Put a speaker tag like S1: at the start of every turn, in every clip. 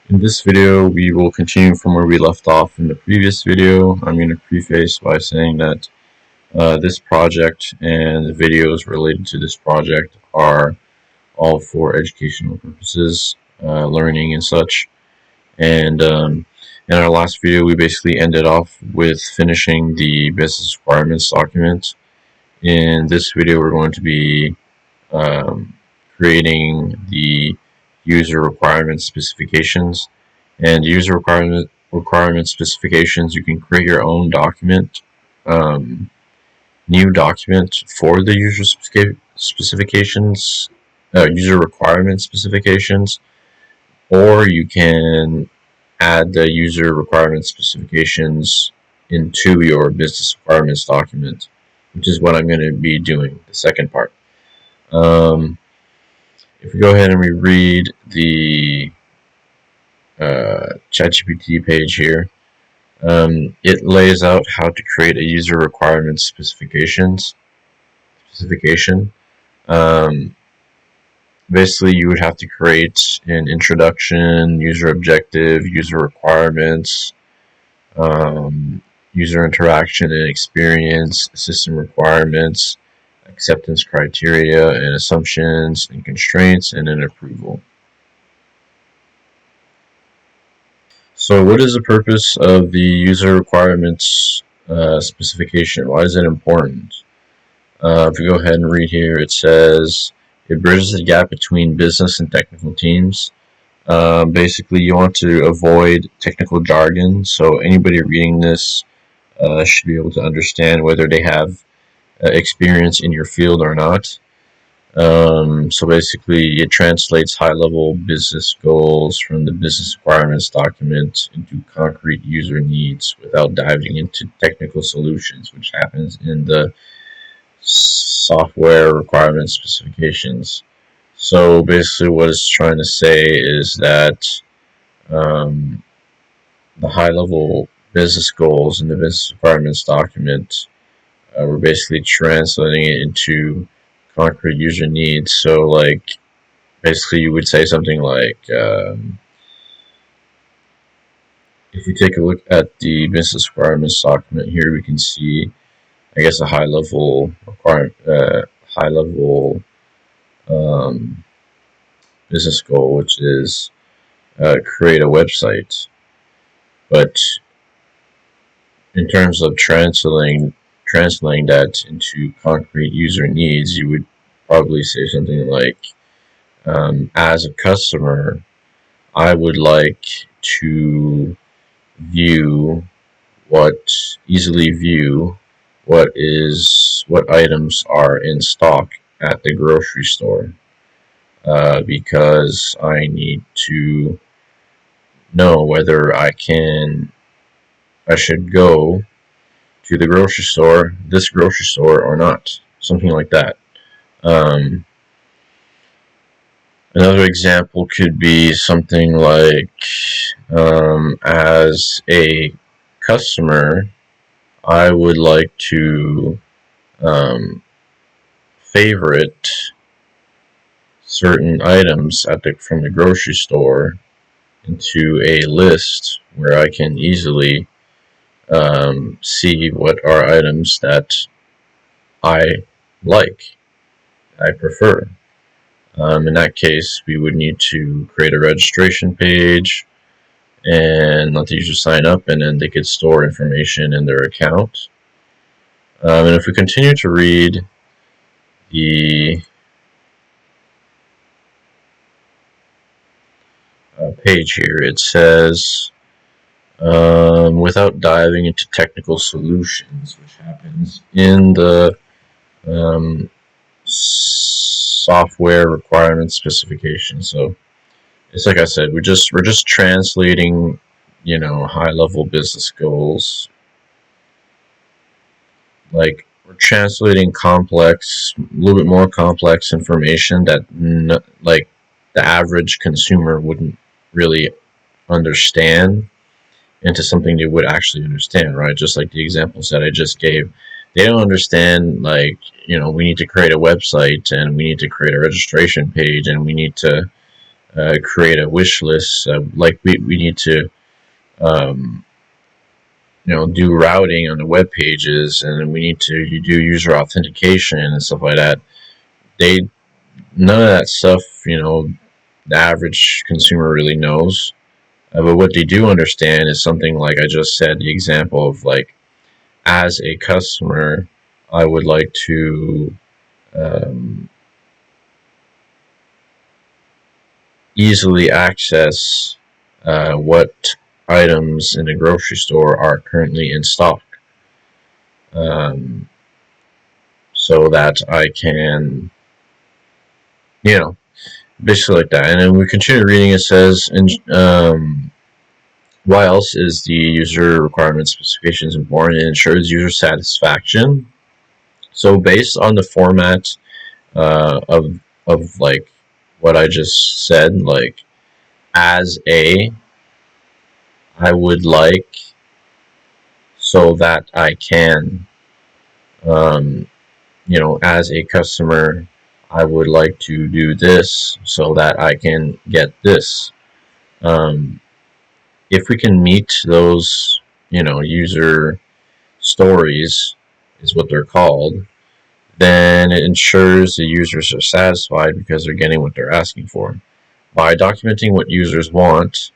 S1: In this video, we will continue from where we left off in the previous video. I'm going to preface by saying that this project and the videos related to this project are all for educational purposes, learning and such. And in our last video, we basically ended off with finishing the business requirements document. In this video, we're going to be creating the user requirement specifications. And user requirement specifications, you can create your own document, new document for the user specifications, user requirement specifications, or you can add the user requirement specifications into your business requirements document, which is what I'm going to be doing, the second part. If we go ahead and we read the ChatGPT page here, it lays out how to create a user requirement specification. Basically, you would have to create an introduction, user objective, user requirements, user interaction and experience, system requirements, acceptance criteria and assumptions and constraints, and an approval. So what is the purpose of the user requirements specification? Why is it important? If we go ahead and read here, it says it bridges the gap between business and technical teams. Basically, you want to avoid technical jargon, so anybody reading this should be able to understand whether they have experience in your field or not. So basically, it translates high-level business goals from the business requirements document into concrete user needs without diving into technical solutions, which happens in the software requirement specifications. So basically, what it's trying to say is that the high-level business goals in the business requirements document, we're basically translating it into concrete user needs. So like basically you would say something like if you take a look at the business requirements document here, we can see I guess a high level business goal, which is create a website. But in terms of translating that into concrete user needs, you would probably say something like, as a customer, I would like to easily view what items are in stock at the grocery store, because I need to know whether I should go to the grocery store, this grocery store, or not. Something like that. Another example could be something like, as a customer, I would like to favorite certain items from the grocery store into a list where I can easily see what are items that I like, I prefer. In that case, we would need to create a registration page and let the user sign up, and then they could store information in their account. And if we continue to read the page here, it says, without diving into technical solutions, which happens in the software requirement specification. So it's like I said, we're just translating, high-level business goals. Like we're translating complex, a little bit more complex information that like the average consumer wouldn't really understand into something they would actually understand, right? Just like the examples that I just gave. They don't understand, like, we need to create a website and we need to create a registration page and we need to create a wish list. Like we need to um, do routing on the web pages, and we need to do user authentication and stuff like that. They None of that stuff, the average consumer really knows. But what they do understand is something like I just said, the example of like, as a customer, I would like to um, easily access what items in the grocery store are currently in stock, um, so that I can, basically like that. And then we continue reading. It says, why else is the user requirement specifications important? It ensures user satisfaction. So based on the format of like what I just said, like, as a, I would like, so that I can, um, as a customer, I would like to do this so that I can get this. Um, if we can meet those, user stories, is what they're called, then it ensures the users are satisfied because they're getting what they're asking for. By documenting what users want,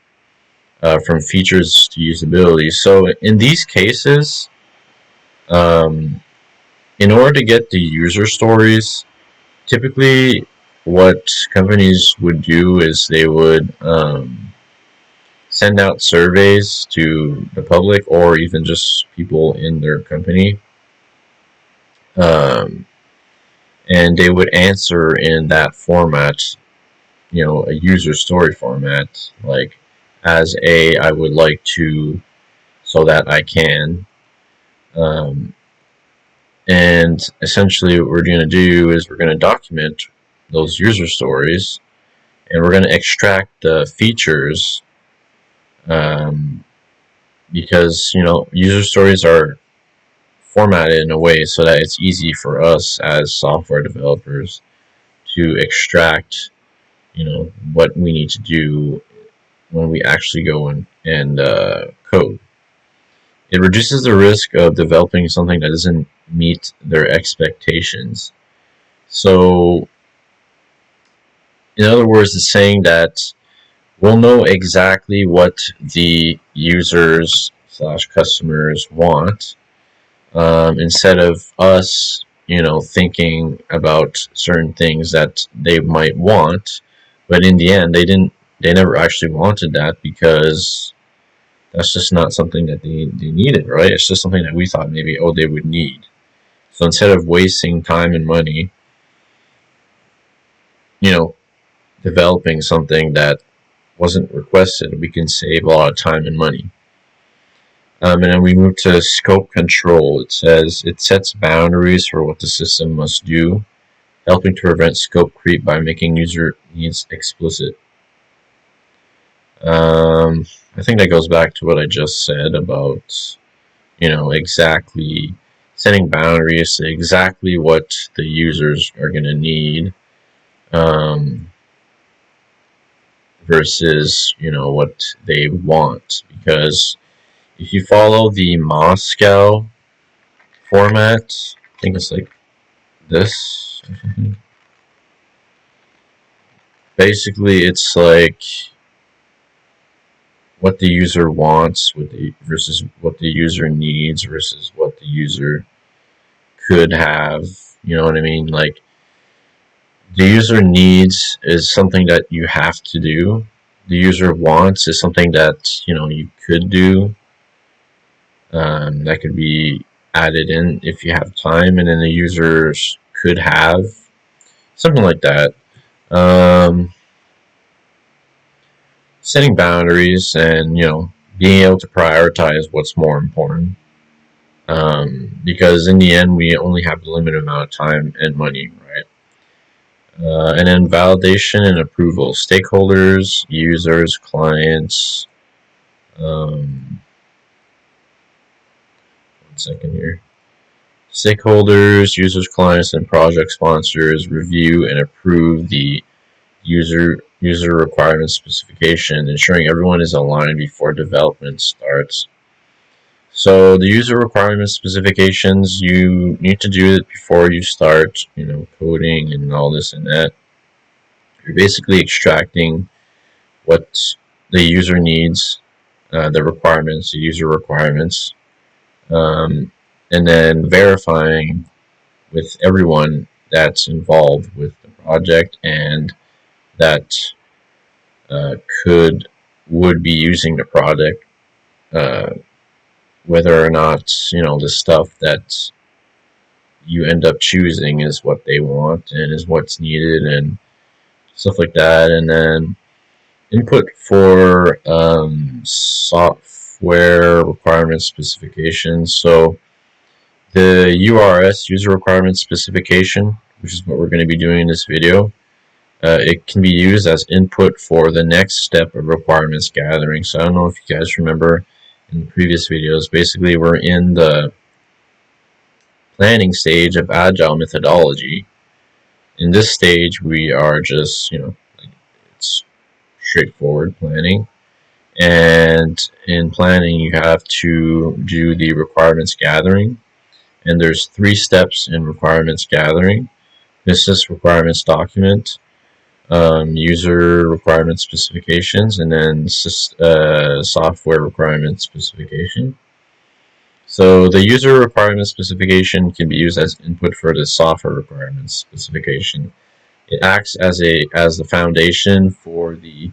S1: from features to usability. So in these cases, um, in order to get the user stories, typically what companies would do is they would send out surveys to the public or even just people in their company. Um, and they would answer in that format, a user story format, like, as a, I would like to, so that I can. Um, and essentially what we're going to do is we're going to document those user stories, and we're going to extract the features, um, because, user stories are formatted in a way so that it's easy for us as software developers to extract, what we need to do when we actually go and code. It reduces the risk of developing something that doesn't meet their expectations. So, in other words, it's saying that we'll know exactly what the users slash customers want, instead of us, thinking about certain things that they might want, but in the end, they never actually wanted that because that's just not something that they needed, right? It's just something that we thought maybe, oh, they would need. So instead of wasting time and money, you know, developing something that wasn't requested, we can save a lot of time and money. And then we move to scope control. It says it sets boundaries for what the system must do, helping to prevent scope creep by making user needs explicit. I think that goes back to what I just said about, exactly setting boundaries to exactly what the users are going to need, versus, what they want. Because if you follow the Moscow format, I think it's like this or something. Basically, it's like what the user wants versus what the user needs versus what the user could have. You know what I mean? Like, the user needs is something that you have to do. The user wants is something that, you could do. That could be added in if you have time, and then the users could have something like that. Um, Setting boundaries and, being able to prioritize what's more important. Because in the end, we only have a limited amount of time and money, right? And then validation and approval. Stakeholders, users, clients. One second here. Stakeholders, users, clients, and project sponsors review and approve the user user requirement specification, ensuring everyone is aligned before development starts. So the user requirement specifications, you need to do it before you start, coding and all this and that. You're basically extracting what the user needs, the requirements, the user requirements, and then verifying with everyone that's involved with the project and that would be using the product, uh, whether or not the stuff that you end up choosing is what they want and is what's needed and stuff like that. And then input for software requirement specifications. So the URS, user requirement specification, which is what we're going to be doing in this video, it can be used as input for the next step of requirements gathering. So I don't know if you guys remember in previous videos, basically we're in the planning stage of Agile methodology. In this stage, we are just, it's straightforward planning. And in planning, you have to do the requirements gathering. And there's 3 steps in requirements gathering: business requirements document, user requirement specifications, and then software requirement specification. So the user requirement specification can be used as input for the software requirements specification. It acts as the foundation for the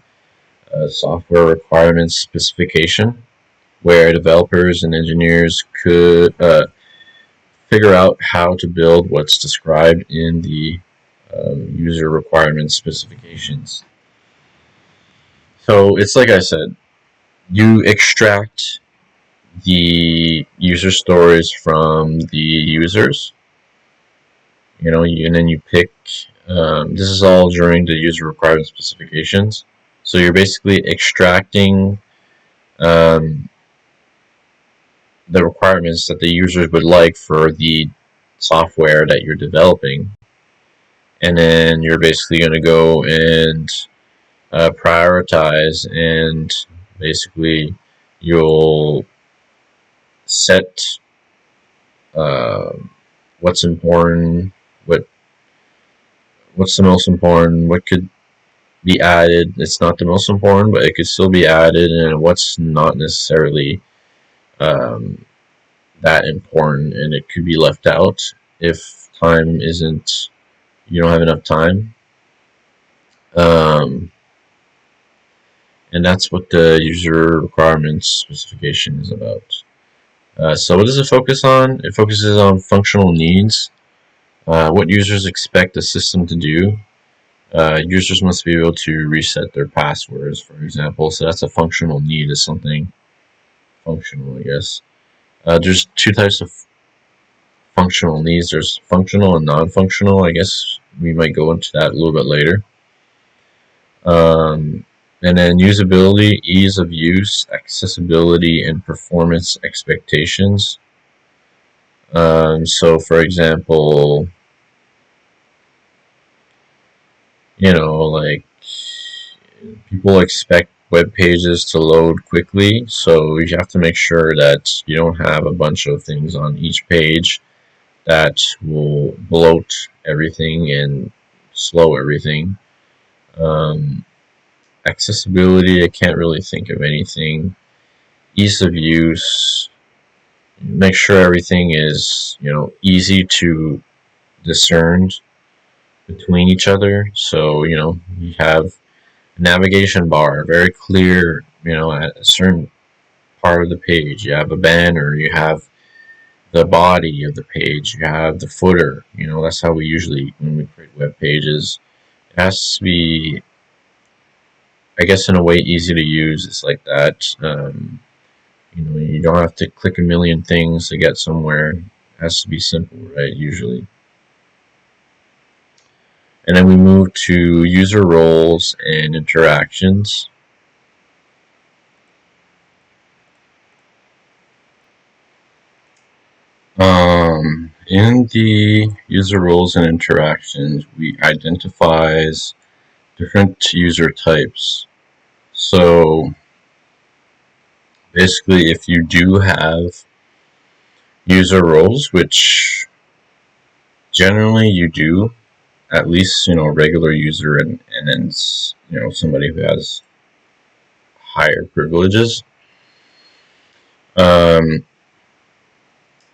S1: software requirements specification, where developers and engineers could figure out how to build what's described in the user requirement specifications. So it's like I said, you extract the user stories from the users, and then you pick, this is all during the user requirement specifications. So you're basically extracting the requirements that the users would like for the software that you're developing. And then you're basically going to go and prioritize, and basically you'll set what's important, what's the most important, what could be added. It's not the most important, but it could still be added, and what's not necessarily that important, and it could be left out if time isn't, you don't have enough time. And that's what the user requirements specification is about. So what does it focus on? It focuses on functional needs, what users expect the system to do. Users must be able to reset their passwords, for example. So that's a functional need, is something functional, I guess. There's 2 types of functional needs. There's functional and non-functional. I guess we might go into that a little bit later. And then usability, ease of use, accessibility, and performance expectations. So for example, like people expect web pages to load quickly, so you have to make sure that you don't have a bunch of things on each page that will bloat everything and slow everything. Accessibility, I can't really think of anything. Ease of use, make sure everything is, easy to discern between each other. So, you have a navigation bar, very clear, at a certain part of the page. You have a banner, you have the body of the page, you have the footer. That's how we usually, when we create web pages, it has to be, I guess, in a way easy to use. It's like that. You don't have to click a million things to get somewhere. It has to be simple, right, usually. And then we move to user roles and interactions. In the user roles and interactions, we identifies different user types. So basically, if you do have user roles, which generally you do, at least regular user and then somebody who has higher privileges. The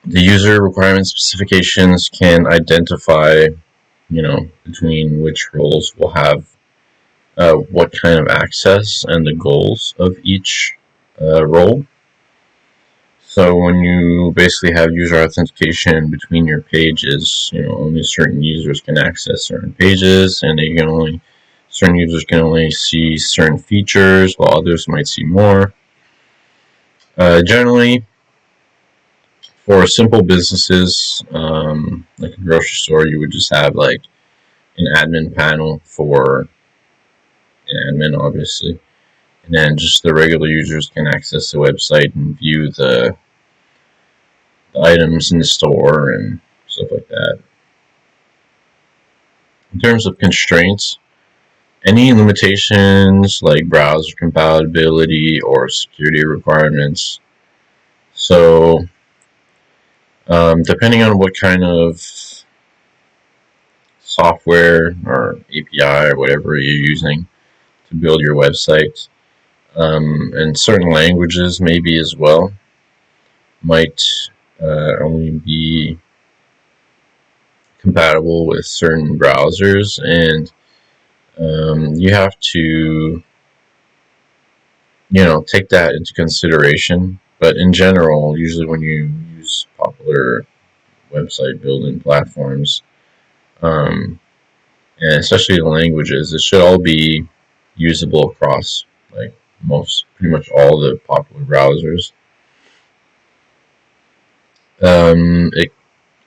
S1: user requirement specifications can identify between which roles will have what kind of access and the goals of each role. So when you basically have user authentication between your pages, only certain users can access certain pages, and certain users can only see certain features, while others might see more. Generally, for simple businesses, like a grocery store, you would just have like an admin panel for an admin, obviously, and then just the regular users can access the website and view the items in the store and stuff like that. In terms of constraints, any limitations like browser compatibility or security requirements. So, depending on what kind of software or API or whatever you're using to build your website, and certain languages maybe as well, might only be compatible with certain browsers, and you have to take that into consideration. But in general, usually when you use popular website building platforms, and especially the languages, it should all be usable across like pretty much all the popular browsers.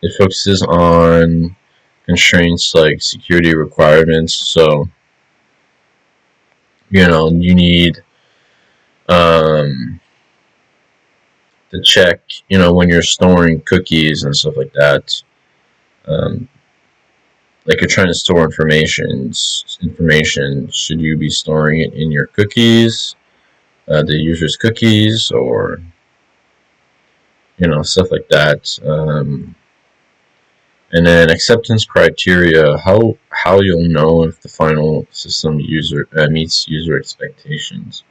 S1: It focuses on constraints like security requirements. So you need to check when you're storing cookies and stuff like that. Like you're trying to store information, should you be storing it in your cookies, the user's cookies, or stuff like that. And then acceptance criteria, how you'll know if the final system meets user expectations.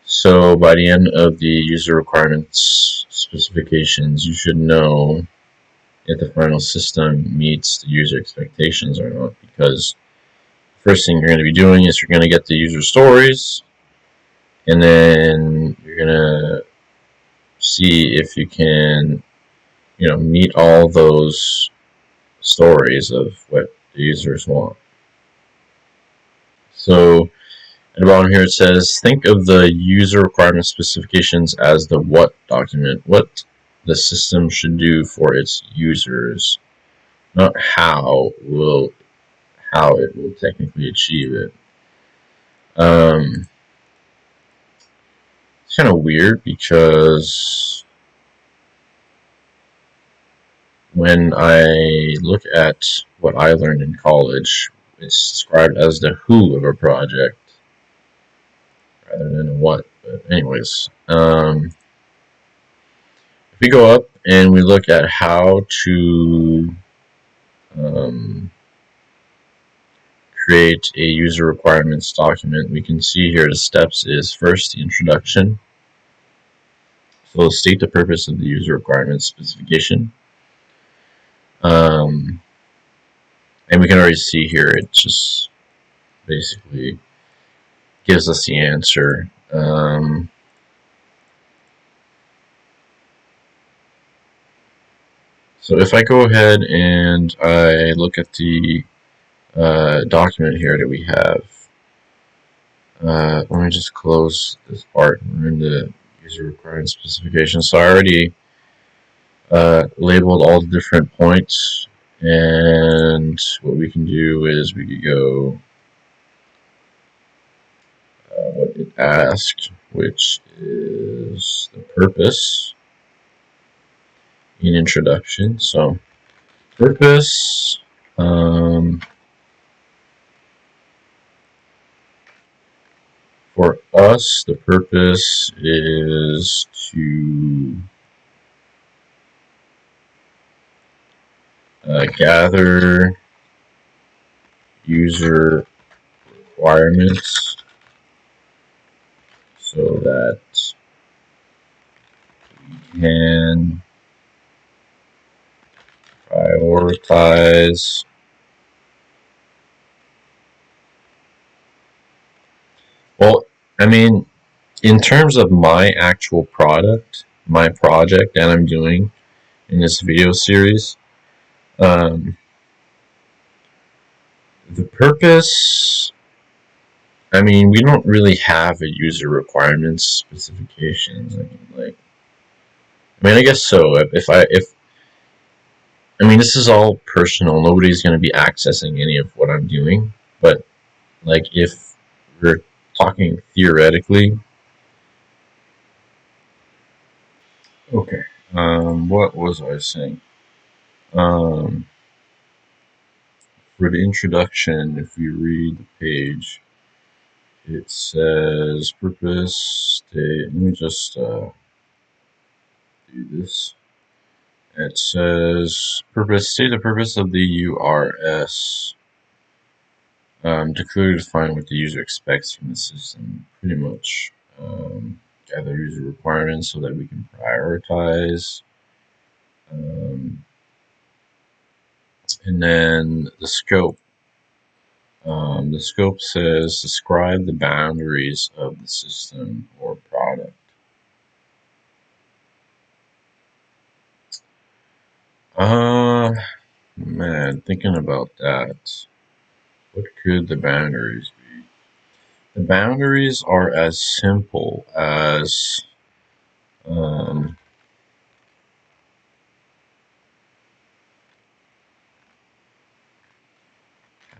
S1: So by the end of the user requirements specifications, you should know if the final system meets the user expectations or not, because the first thing you're going to be doing is you're going to get the user stories, and then you're going to see if you can meet all those stories of what the users want. So at the bottom here it says, think of the user requirement specifications as the what document, what the system should do for its users, not how it will technically achieve it. It's kind of weird because when I look at what I learned in college, it's described as the who of a project rather than a what. But anyways, if we go up and we look at how to create a user requirements document, we can see here the steps is first the introduction. So state the purpose of the user requirements specification. And we can already see here it just basically gives us the answer. So if I go ahead and I look at the document here that we have, let me just close this part. We're in the user requirement specification. So I already labeled all the different points, and what we can do is we could go what it asked, which is the purpose in introduction. So purpose, For us, the purpose is to gather user requirements so that we can prioritize well, I mean, in terms of my actual product, my project that I'm doing in this video series, um, the purpose, I mean, we don't really have a user requirements specifications. I guess so. I mean, this is all personal. Nobody's going to be accessing any of what I'm doing. But like, if we're talking theoretically, okay. What was I saying? Um, for the introduction, if you read the page, it says purpose. Let me just do this. It says purpose. State the purpose of the URS. To clearly define what the user expects from the system. Pretty much gather user requirements so that we can prioritize. And then the scope. The scope says describe the boundaries of the system or product. Man, thinking about that, what could the boundaries be? The boundaries are as simple as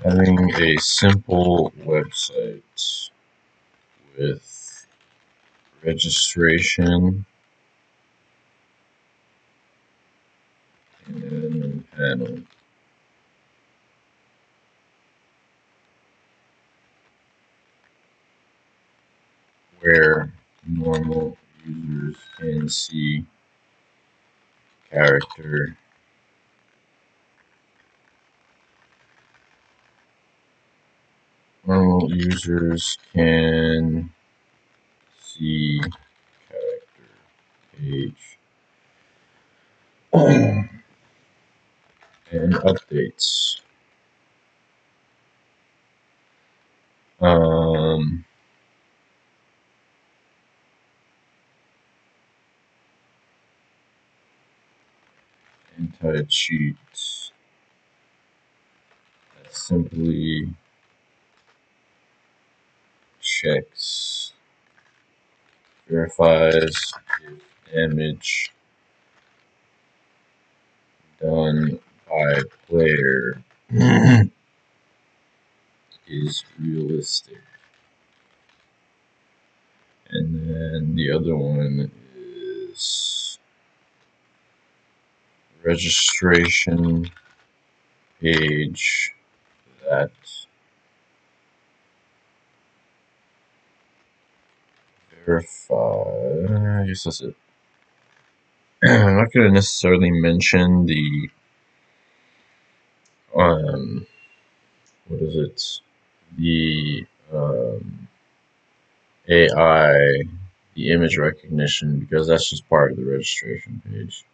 S1: having a simple website with registration and panel. Where normal users can see character. Normal users can see character page and updates. Um, Anti-cheat that simply checks, verifies if damage done by player is realistic. And then the other one is registration page that verify. I guess that's it. I'm not going to necessarily mention the what is it? The AI, the image recognition, because that's just part of the registration page.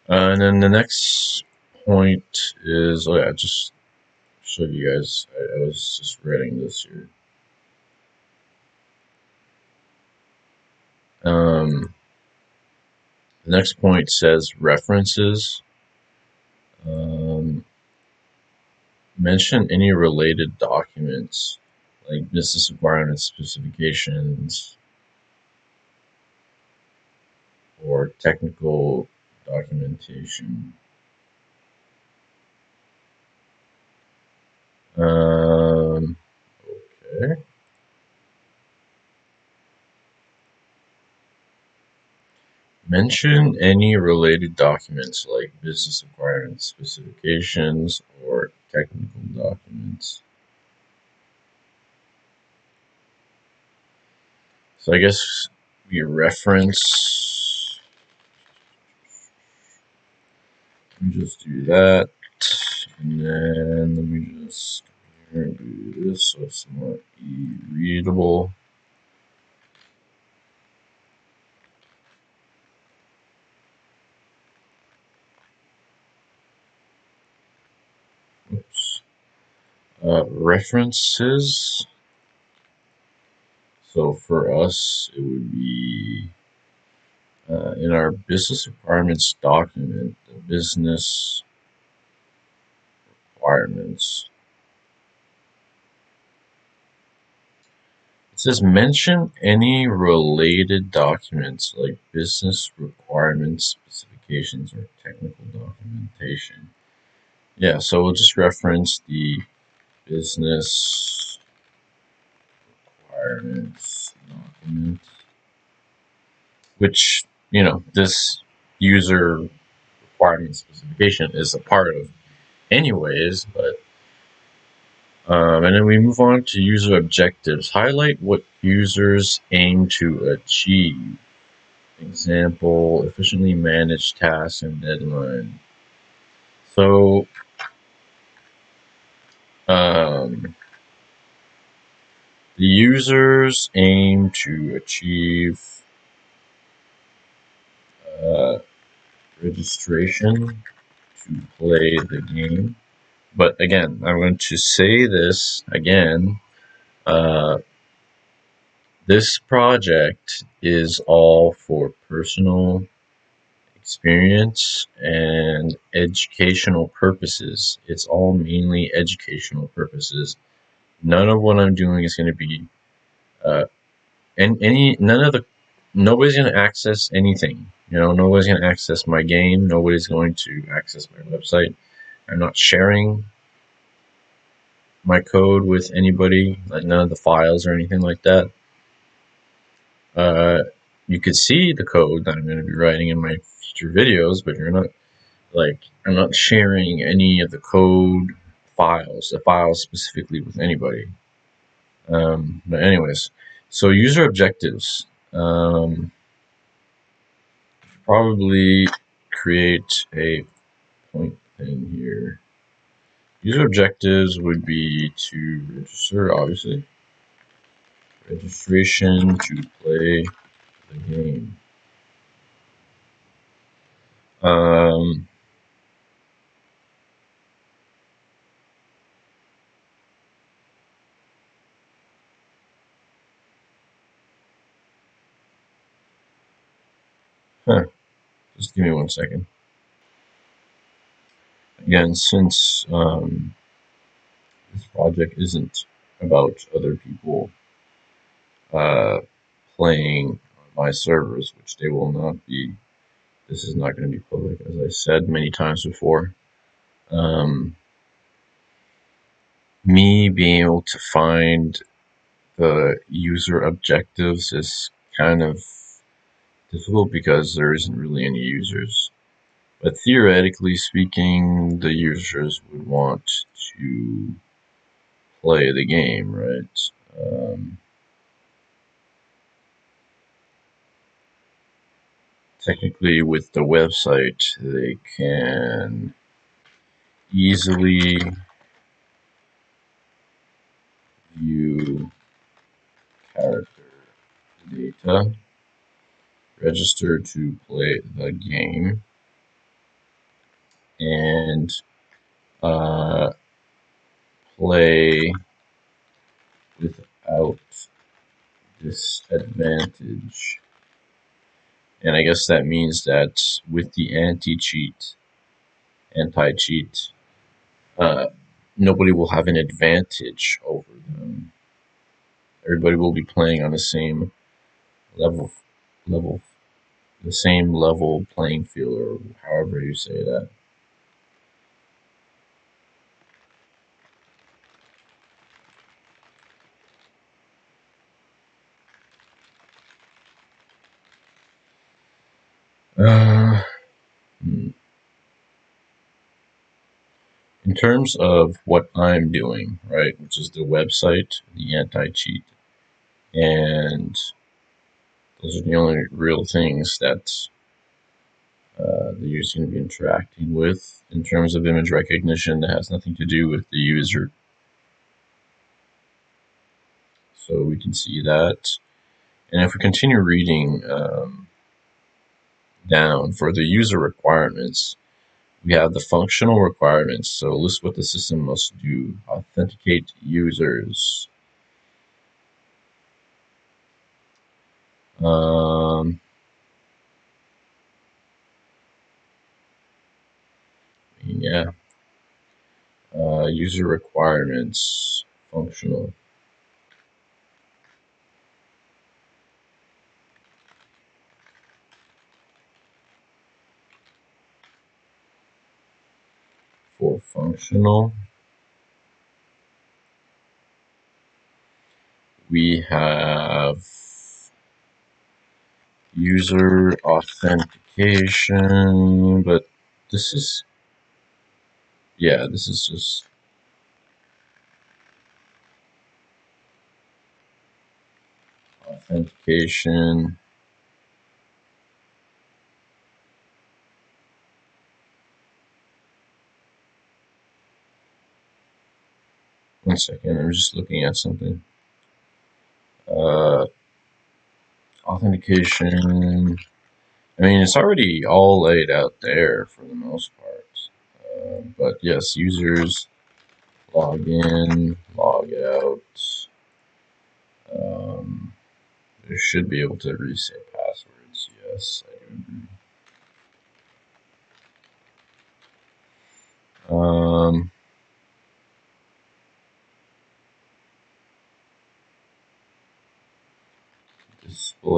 S1: And then the next point is, oh yeah, just showed you guys. I was just reading this here. The next point says references. Mention any related documents, like business requirements, specifications, or technical documentation. Okay. Mention any related documents like business requirements, specifications, or technical documents. So I guess we reference, let me just do that, and then let me just do this so it's more readable. Oops. References. So for us, it would be in our business requirements document, the business requirements. It says mention any related documents like business requirements, specifications, or technical documentation. Yeah, so we'll just reference the business requirements document, which, this user requirement specification is a part of anyways, but and then we move on to user objectives. Highlight what users aim to achieve. Example, efficiently manage tasks and deadline. So, the users aim to achieve uh, registration to play the game. But again, I'm going to say this again. This project is all for personal experience and educational purposes. It's all mainly educational purposes. None of what I'm doing is going to be, nobody's going to access anything. Nobody's going to access my game. Nobody's going to access my website. I'm not sharing my code with anybody, like none of the files or anything like that. You could see the code that I'm going to be writing in my future videos, but I'm not sharing any of the code files, the files specifically with anybody. But anyways, so user objectives. Probably create a point thing here. User objectives would be to register, obviously. Registration to play the game. Just give me 1 second. Again, since this project isn't about other people playing on my servers, which they will not be. This is not going to be public, as I said many times before. Me being able to find the user objectives is kind of difficult because there isn't really any users. But theoretically speaking, the users would want to play the game, right? Technically, with the website, they can easily view character data, register to play the game, and play without disadvantage. And I guess that means that with the anti-cheat, nobody will have an advantage over them. Everybody will be playing on the same level, the same level playing field, or however you say that. In terms of what I'm doing, right, which is the website, the anti-cheat, and Those are the only real things that the user is going to be interacting with in terms of image recognition that has nothing to do with the user. So we can see that. And if we continue reading down for the user requirements, we have the functional requirements. So list what the system must do. Authenticate users. Yeah. User requirements, functional. For functional, we have user authentication, but this is, yeah, this is just authentication. One second, I'm just looking at something. Authentication. I mean, it's already all laid out there for the most part. But yes, users log in, log out. They should be able to reset passwords. Yes, I do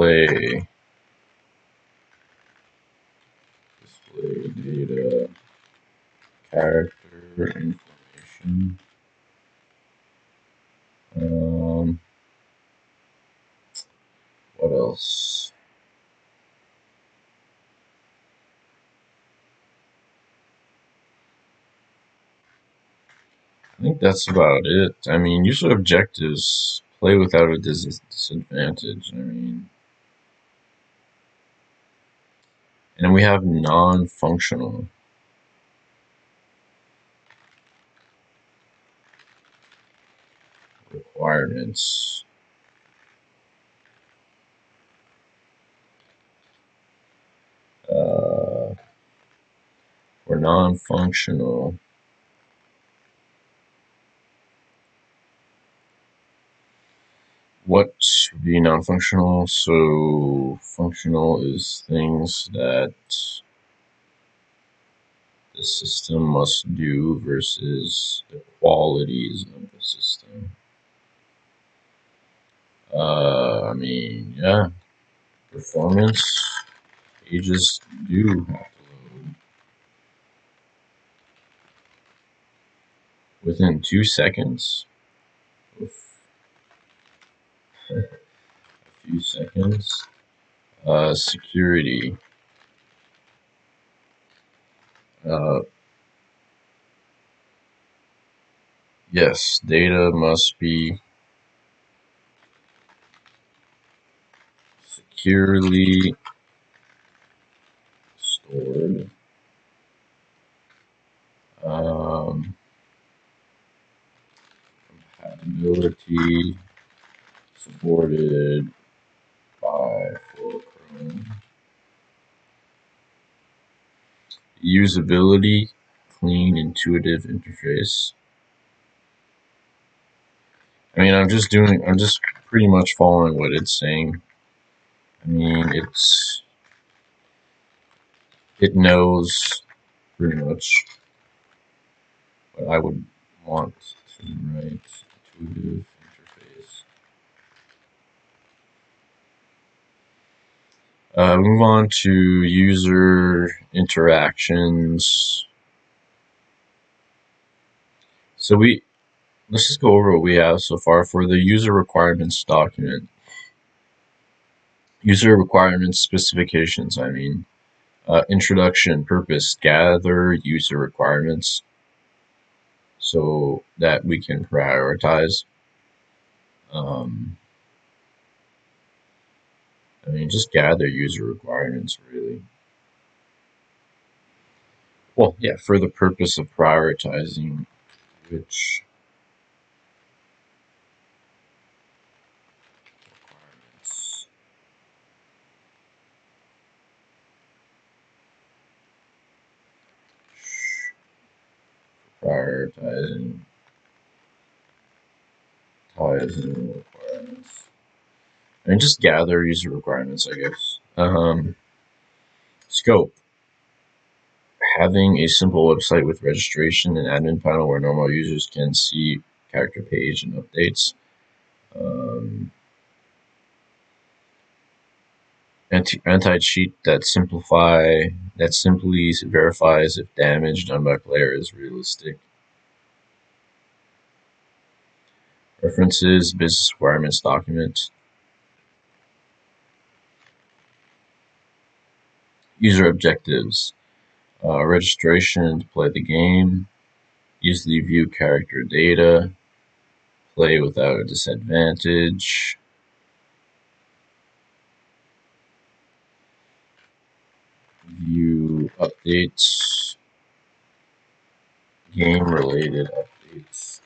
S1: agree. Display data, character information. What else? I think that's about it. I mean, user objectives play without a disadvantage. I mean, and we have non-functional requirements. For non-functional, what would be non-functional? So functional is things that the system must do versus the qualities of the system. I mean, yeah, performance pages do have to load within 2 seconds. Oof. A few seconds. Security. Yes, data must be securely stored. Compatibility supported by full Chrome. Usability, clean, intuitive interface. I mean, I'm just pretty much following what it's saying. I mean, it knows pretty much what I would want to write. Intuitive interface. Move on to user interactions. So let's just go over what we have so far for the user requirements document. User requirements specifications, I mean. Introduction, purpose, gather user requirements so that we can prioritize. I mean, just gather user requirements, really. Well, yeah, for the purpose of prioritizing which requirements. Prioritizing requirements. I mean, just gather user requirements, I guess. Scope. Having a simple website with registration and admin panel where normal users can see character page and updates. Anti-cheat that simply verifies if damage done by player is realistic. References, business requirements document. User objectives. Registration to play the game. Easily view character data. Play without a disadvantage. View updates. Game-related updates.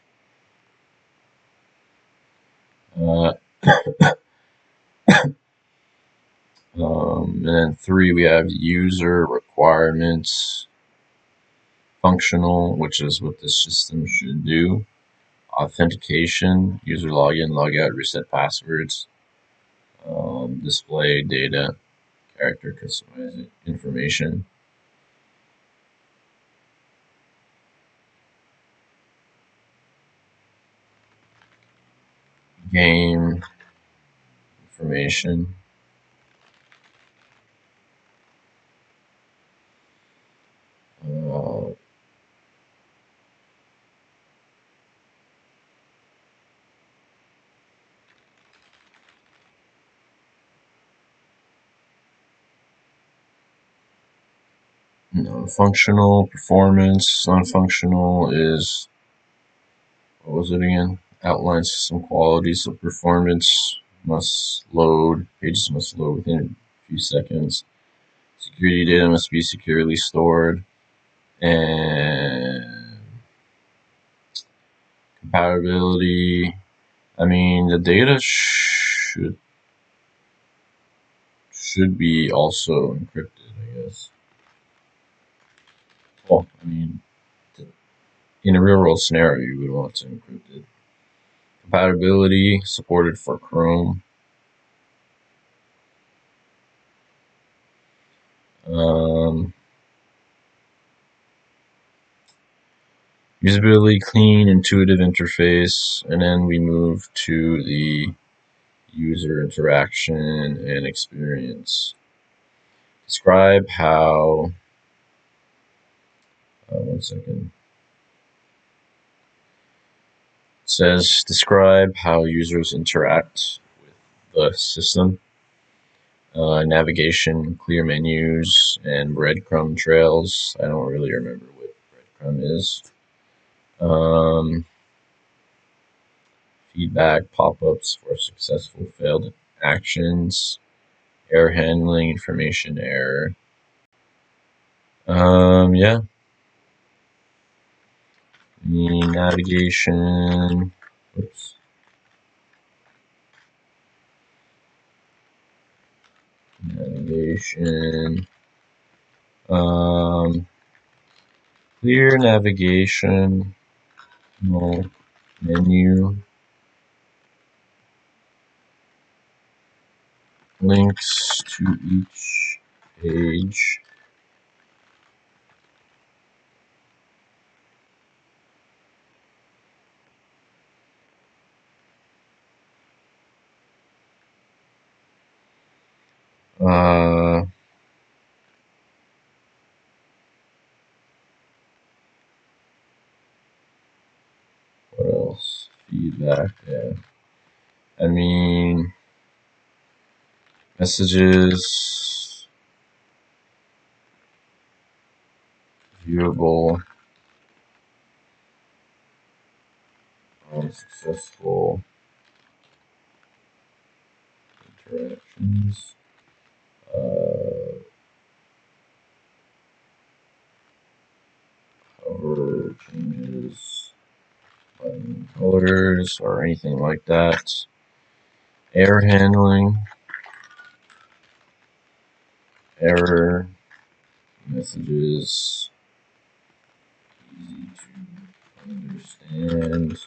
S1: And then 3, we have user requirements. Functional, which is what this system should do. Authentication, user login, logout, reset passwords. Display data, character customizing information. Game information. Non-functional performance. Non-functional is, what was it again? Outline system quality. So performance must load, pages must load within a few seconds. Security data must be securely stored. And compatibility. I mean, the data should be also encrypted, I guess. Well, I mean, in a real world scenario, you would want to encrypt it. Compatibility supported for Chrome. Usability, clean, intuitive interface, and then we move to the user interaction and experience. Describe how. One second. It says describe how users interact with the system. Navigation, clear menus, and breadcrumb trails. I don't really remember what breadcrumb is. Feedback, pop-ups for successful failed actions, error handling, information error. Yeah. Navigation. Oops. Navigation. Clear navigation. No menu. Links to each page. What else? Feedback, yeah. I mean, messages, viewable, unsuccessful interactions. colors or anything like that. Error handling, error messages, easy to understand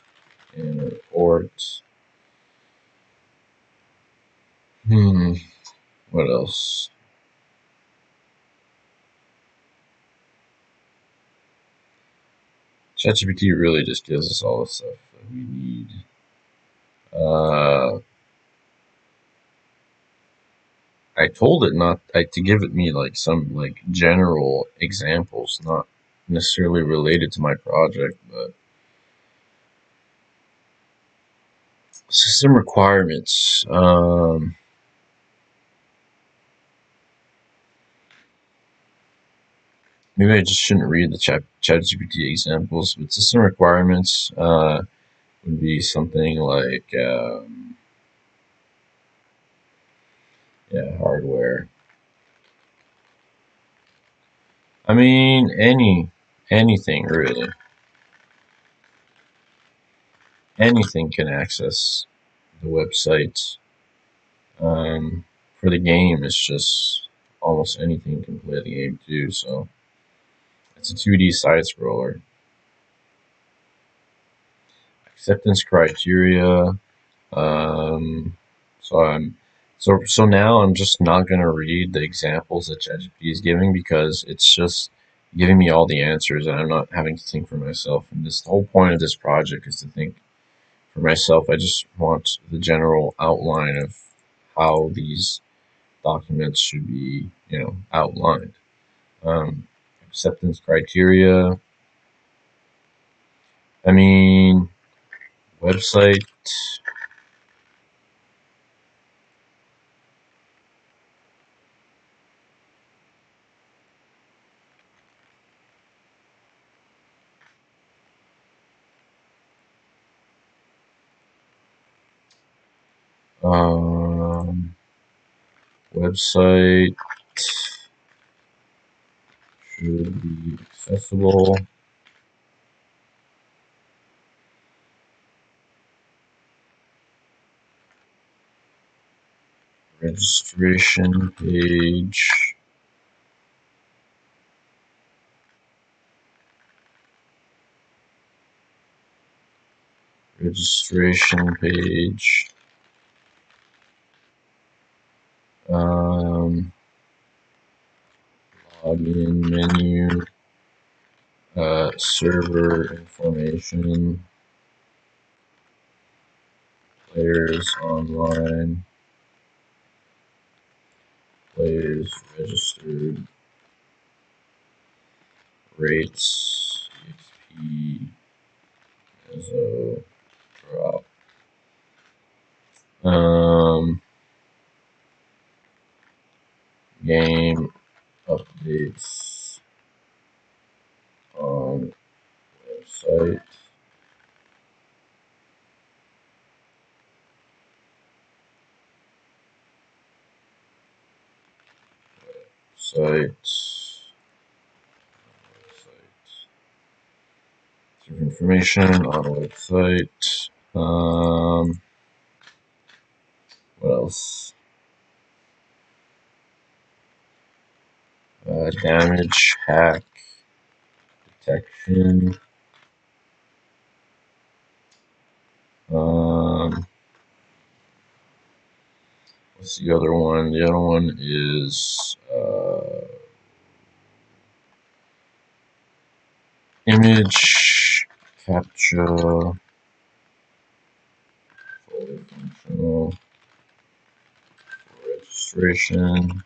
S1: and report. What else? ChatGPT really just gives us all the stuff that we need. I told it not to give it me like some like general examples, not necessarily related to my project, but system requirements. Maybe I just shouldn't read the ChatGPT examples, but system requirements would be something like hardware. I mean anything really. Anything can access the website. For the game, it's just almost anything can play the game too. So it's a 2D side scroller. Acceptance criteria. So now I'm just not gonna read the examples that ChatGPT is giving because it's just giving me all the answers and I'm not having to think for myself. And the whole point of this project is to think for myself. I just want the general outline of how these documents should be, outlined. Acceptance criteria. I mean, website. Website should be accessible. Registration page. Registration page. Login menu. Server information. Players online. Players registered. Rates. EXP. As a drop. Game updates on website. Information on a website. What else? Damage, hack, detection. What's the other one? The other one is image capture. Fully functional. Registration.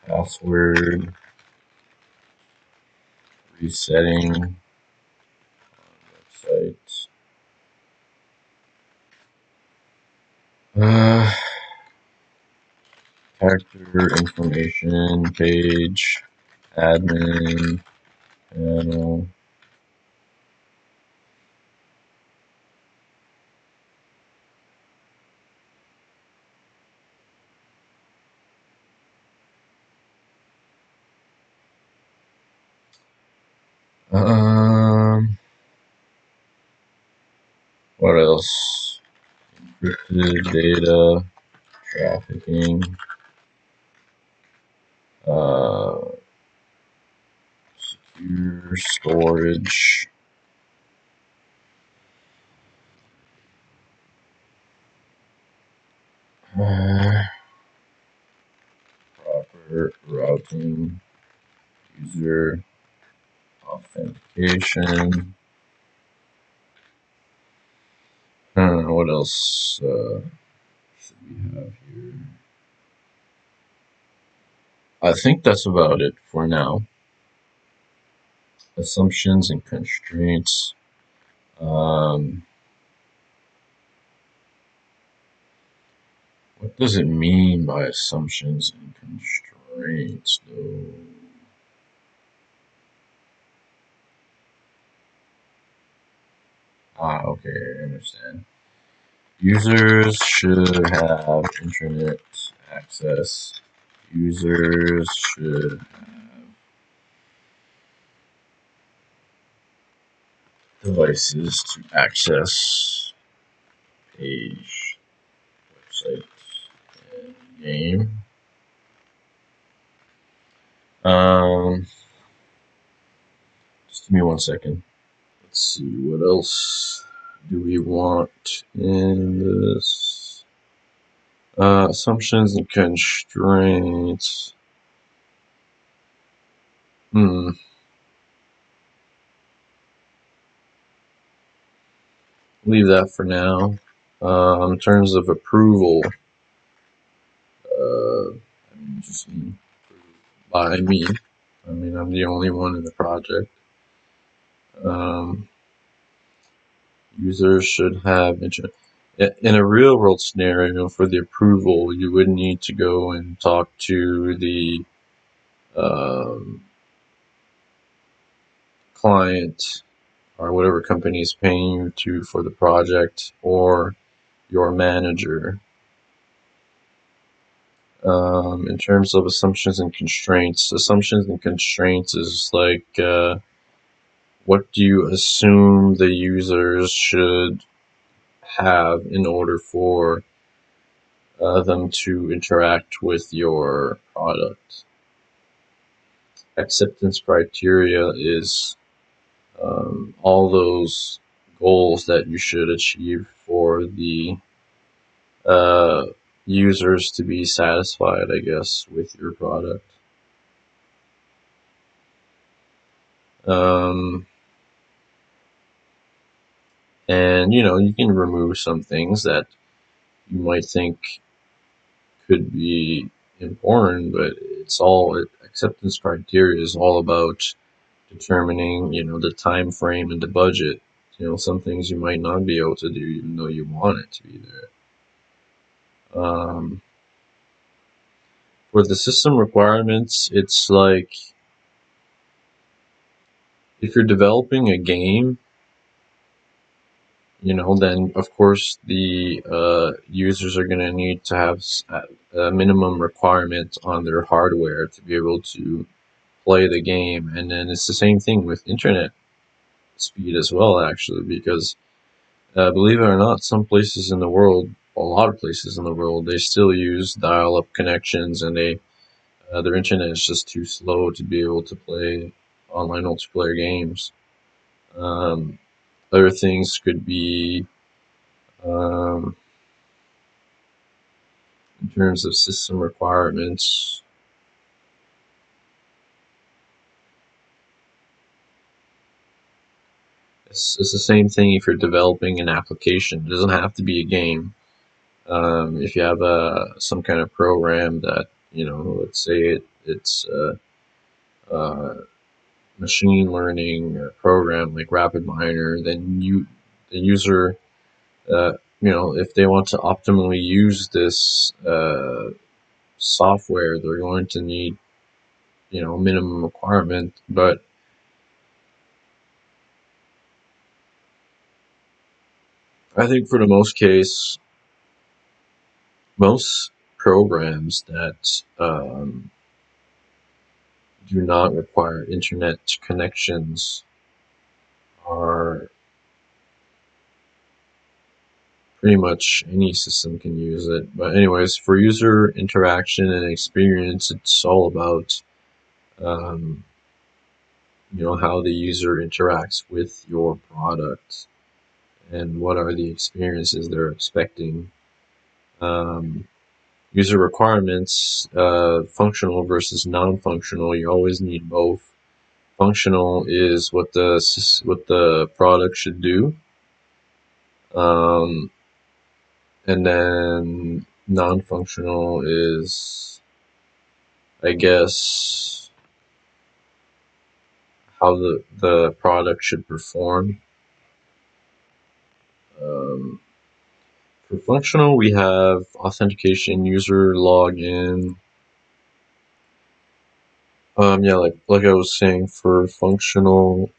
S1: Password. Resetting. Website. Character information page. Admin. Panel. What else? Encrypted data, trafficking, secure storage, proper routing, user authentication. What else should we have here? I think that's about it for now. Assumptions and constraints. What does it mean by assumptions and constraints, though? Okay, I understand. Users should have internet access. Users should have devices to access page, website, and game. Just give me 1 second. Let's see, what else do we want in this? Assumptions and constraints. Leave that for now. In terms of approval, just by me. I mean, I'm the only one in the project. Users should have internet. In a real world scenario, for the approval, you would need to go and talk to the client or whatever company is paying you to for the project, or your manager. In terms of assumptions and constraints is like what do you assume the users should have in order for them to interact with your product. Acceptance criteria is all those goals that you should achieve for the users to be satisfied, I guess, with your product. And you can remove some things that you might think could be important, but acceptance criteria is all about determining, the time frame and the budget. Some things you might not be able to do even though you want it to be there. For the system requirements, it's like if you're developing a game, then of course the users are going to need to have a minimum requirement on their hardware to be able to play the game. And then it's the same thing with internet speed as well, actually, because believe it or not, some places in the world, a lot of places in the world, they still use dial-up connections, and their internet is just too slow to be able to play online multiplayer games. Other things could be, in terms of system requirements, it's the same thing if you're developing an application. It doesn't have to be a game. If you have some kind of program that, let's say it's machine learning program like RapidMiner, then the user, if they want to optimally use this software, they're going to need, minimum requirement. But I think for the most programs that do not require internet connections are pretty much any system can use it. But anyways, for user interaction and experience, it's all about um, how the user interacts with your product and what are the experiences they're expecting. Um, User requirements, functional versus non-functional. You always need both. Functional is what the product should do, um, and then non-functional is, I guess, how the product should perform. Um, for functional, we have authentication, user login. Yeah, like I was saying, for functional,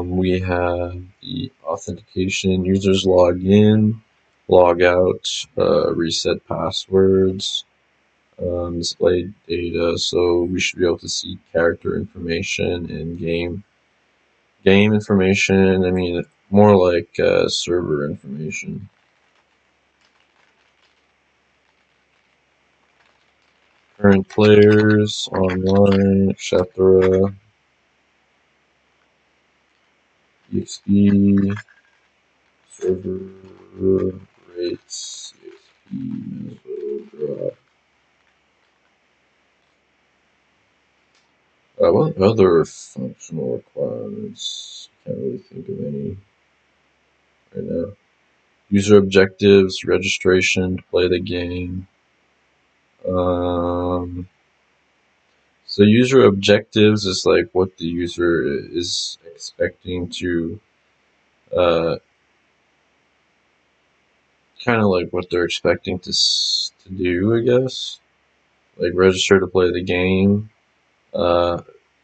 S1: we have the authentication, users log in, log out, reset passwords, display data. So we should be able to see character information and game information. I mean, more like server information. Current players, online, etc. EXP, server rates, EXP, drop. What other functional requirements? Can't really think of any right now. User objectives, registration to play the game. So user objectives is like what the user is expecting to, uh, kind of like what they're expecting to do, I guess. Like register to play the game. Uh,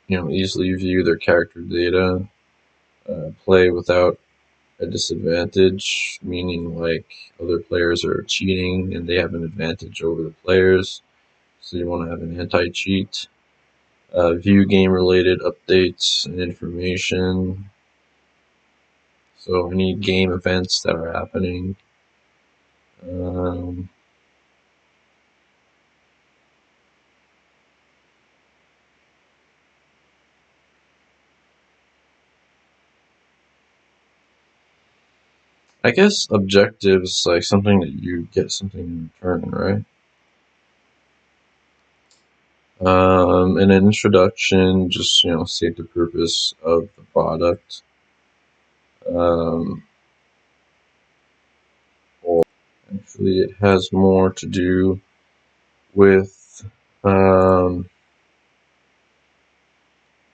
S1: easily view their character data. Play without a disadvantage, meaning like other players are cheating and they have an advantage over the players. So you want to have an anti-cheat. View game-related updates and information. So any game events that are happening. Um, I guess objectives, like something that you get something in return, right? And an introduction, just state the purpose of the product. Or actually, it has more to do with um,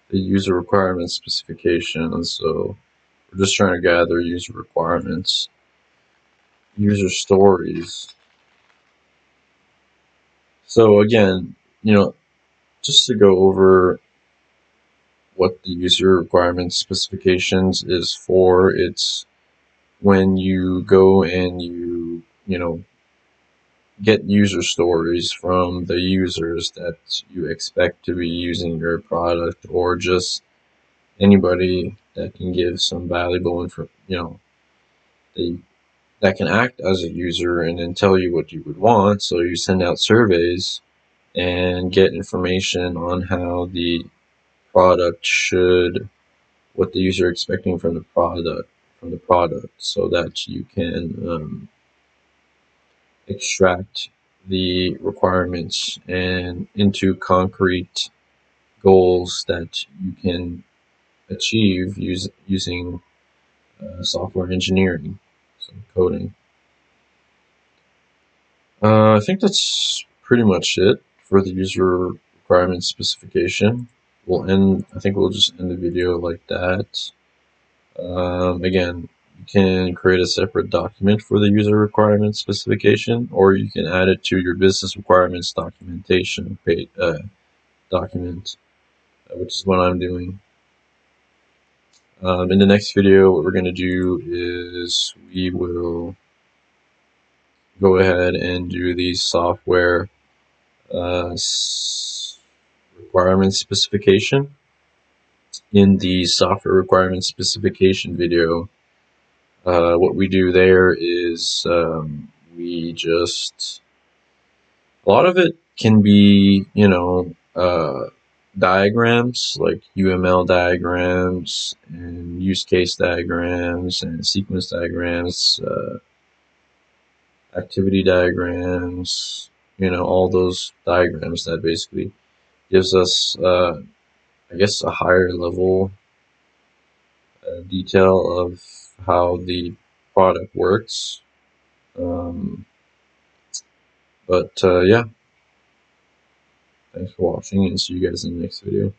S1: the user requirements specification. So we're just trying to gather user requirements, user stories. So again, just to go over what the user requirements specifications is for, it's when you go and you get user stories from the users that you expect to be using your product, or just anybody that can give some valuable info, that can act as a user and then tell you what you would want. So you send out surveys and get information on how the product should, what the user is expecting from the product, so that you can extract the requirements and into concrete goals that you can achieve using software engineering, so coding. I think that's pretty much it for the user requirements specification. I think we'll just end the video like that. Again, you can create a separate document for the user requirements specification, or you can add it to your business requirements documentation document, which is what I'm doing. In the next video, what we're going to do is we will go ahead and do the software requirements specification. in the software requirements specification video, what we do there is we just, a lot of it can be, diagrams like UML diagrams and use case diagrams and sequence diagrams, activity diagrams, all those diagrams that basically gives us, I guess, a higher level detail of how the product works. But yeah, thanks for watching and see you guys in the next video.